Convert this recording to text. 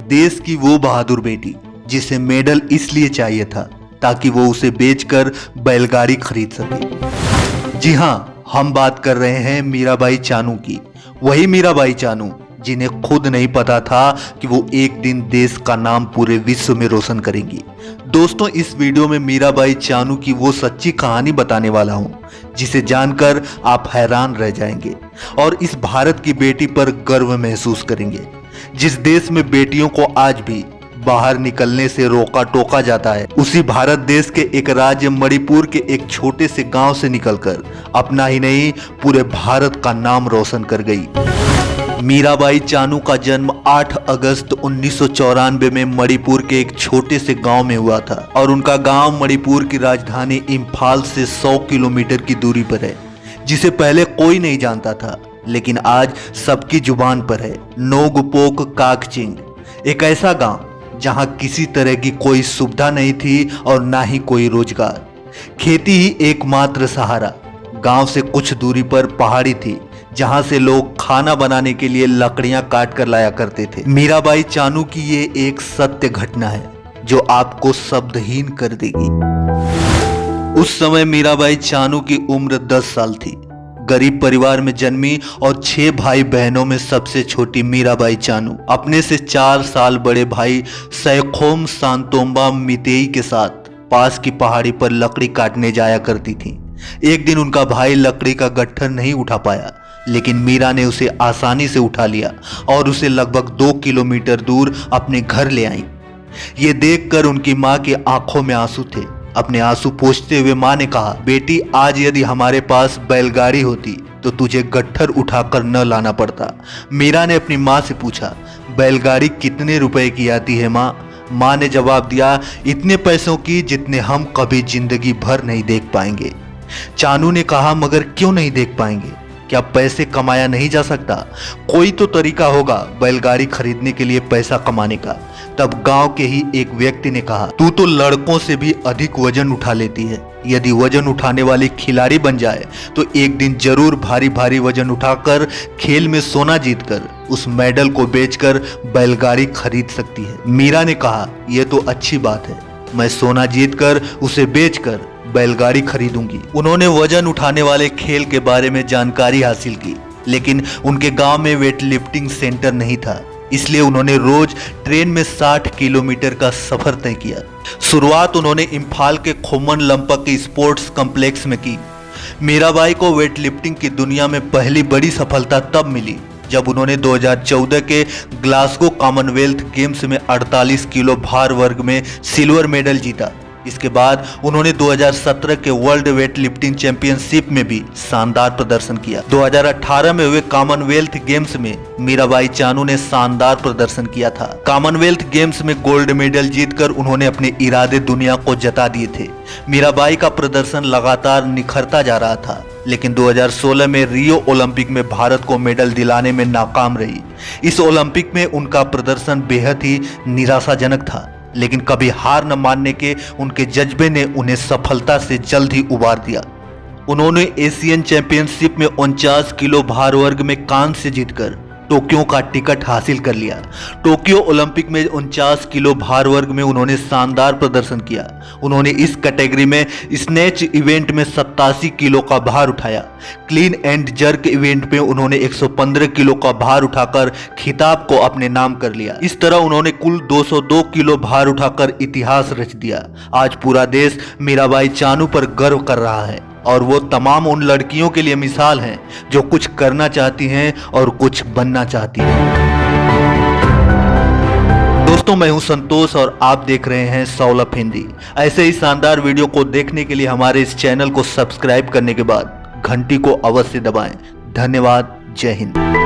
देश की वो बहादुर बेटी जिसे मेडल इसलिए चाहिए था ताकि वो उसे बेचकर बैलगाड़ी खरीद सके। जी हाँ, हम बात कर रहे हैं मीराबाई चानू की। वही मीराबाई चानू जिन्हें खुद नहीं पता था कि वो एक दिन देश का नाम पूरे विश्व में रोशन करेंगी। दोस्तों, इस वीडियो में मीराबाई चानू की वो सच्ची कहानी बताने वाला हूँ जिसे जानकर आप हैरान रह जाएंगे और इस भारत की बेटी पर गर्व महसूस करेंगे। जिस देश में बेटियों को आज भी बाहर निकलने से रोका टोका जाता है, उसी भारत देश के एक राज्य मणिपुर के एक छोटे से गांव से निकलकर अपना ही नहीं पूरे भारत का नाम रोशन कर गई। मीराबाई चानू का जन्म 8 अगस्त 1994 में मणिपुर के एक छोटे से गांव में हुआ था और उनका गांव मणिपुर की राजधानी इम्फाल से 100 किलोमीटर की दूरी पर है, जिसे पहले कोई नहीं जानता था लेकिन आज सबकी जुबान पर है। नोगपोक काकचिंग, एक ऐसा गांव जहां किसी तरह की कोई सुविधा नहीं थी और ना ही कोई रोजगार। खेती ही एकमात्र सहारा। गांव से कुछ दूरी पर पहाड़ी थी जहां से लोग खाना बनाने के लिए लकड़ियां काट कर लाया करते थे। मीराबाई चानू की ये एक सत्य घटना है जो आपको शब्दहीन कर देगी। उस समय मीराबाई चानू की उम्र 10 साल थी। गरीब परिवार में जन्मी और 6 भाई बहनों में सबसे छोटी मीराबाई चानू अपने से 4 साल बड़े भाई सैखोम सांतोम्बा मितेई के साथ पास की पहाड़ी पर लकड़ी काटने जाया करती थी। एक दिन उनका भाई लकड़ी का गट्ठर नहीं उठा पाया, लेकिन मीरा ने उसे आसानी से उठा लिया और उसे लगभग 2 किलोमीटर दूर अपने घर ले आई। ये देखकर उनकी माँ की आंखों में आंसू थे। अपने आंसू पोंछते हुए माँ ने कहा, बेटी, आज यदि हमारे पास बैलगाड़ी होती तो तुझे गट्ठर उठाकर न लाना पड़ता। मीरा ने अपनी माँ से पूछा, बैलगाड़ी कितने रुपए की आती है माँ? माँ ने जवाब दिया, इतने पैसों की जितने हम कभी जिंदगी भर नहीं देख पाएंगे। चानू ने कहा, मगर क्यों नहीं देख पाएंगे? क्या पैसे कमाया नहीं जा सकता? कोई तो तरीका होगा बैलगाड़ी खरीदने के लिए पैसा कमाने का। तब गांव के ही एक व्यक्ति ने कहा, तू तो लड़कों से भी अधिक वजन उठा लेती है। यदि वजन उठाने वाली खिलाड़ी बन जाए तो एक दिन जरूर भारी भारी वजन उठाकर खेल में सोना जीतकर उस मेडल को बेचकर बैलगाड़ी खरीद सकती है। मीरा ने कहा, यह तो अच्छी बात है, मैं सोना जीतकर उसे बेचकर बैलगाड़ी खरीदूंगी। उन्होंने वजन उठाने वाले खेल के बारे में जानकारी हासिल की, लेकिन उनके गांव में वेट लिफ्टिंग सेंटर नहीं था, इसलिए उन्होंने रोज ट्रेन में 60 किलोमीटर का सफर तय किया। शुरुआत उन्होंने इम्फाल के खोमन लंपक स्पोर्ट्स कॉम्प्लेक्स में की। मीराबाई को वेट लिफ्टिंग की दुनिया में पहली बड़ी सफलता तब मिली जब उन्होंने 2014 के ग्लासगो कॉमनवेल्थ गेम्स में 48 किलो भार वर्ग में सिल्वर मेडल जीता। इसके बाद उन्होंने 2017 के वर्ल्ड वेट लिफ्टिंग चैंपियनशिप में भी शानदार प्रदर्शन किया। 2018 में हुए कॉमनवेल्थ गेम्स में मीराबाई चानू ने शानदार प्रदर्शन किया था। कॉमनवेल्थ गेम्स में गोल्ड मेडल जीतकर उन्होंने अपने इरादे दुनिया को जता दिए थे। मीराबाई का प्रदर्शन लगातार निखरता जा रहा था, लेकिन 2016 में रियो ओलंपिक में भारत को मेडल दिलाने में नाकाम रही। इस ओलंपिक में उनका प्रदर्शन बेहद ही निराशाजनक था, लेकिन कभी हार न मानने के उनके जज्बे ने उन्हें सफलता से जल्द ही उबार दिया। उन्होंने एशियन चैंपियनशिप में 49 किलो भार वर्ग में कांस्य जीतकर टोक्यो का टिकट हासिल कर लिया। टोक्यो ओलंपिक में 49 किलो भार वर्ग में उन्होंने शानदार प्रदर्शन किया। उन्होंने इस कैटेगरी में स्नैच इवेंट में 87 किलो का भार उठाया। क्लीन एंड जर्क इवेंट में उन्होंने 115 किलो का भार उठाकर खिताब को अपने नाम कर लिया। इस तरह उन्होंने कुल 202 किलो भार उठाकर इतिहास रच दिया। आज पूरा देश मीराबाई चानू पर गर्व कर रहा है और वो तमाम उन लड़कियों के लिए मिसाल हैं जो कुछ करना चाहती हैं और कुछ बनना चाहती हैं। दोस्तों, मैं हूं संतोष और आप देख रहे हैं सौलभ हिंदी। ऐसे ही शानदार वीडियो को देखने के लिए हमारे इस चैनल को सब्सक्राइब करने के बाद घंटी को अवश्य दबाएं। धन्यवाद। जय हिंद।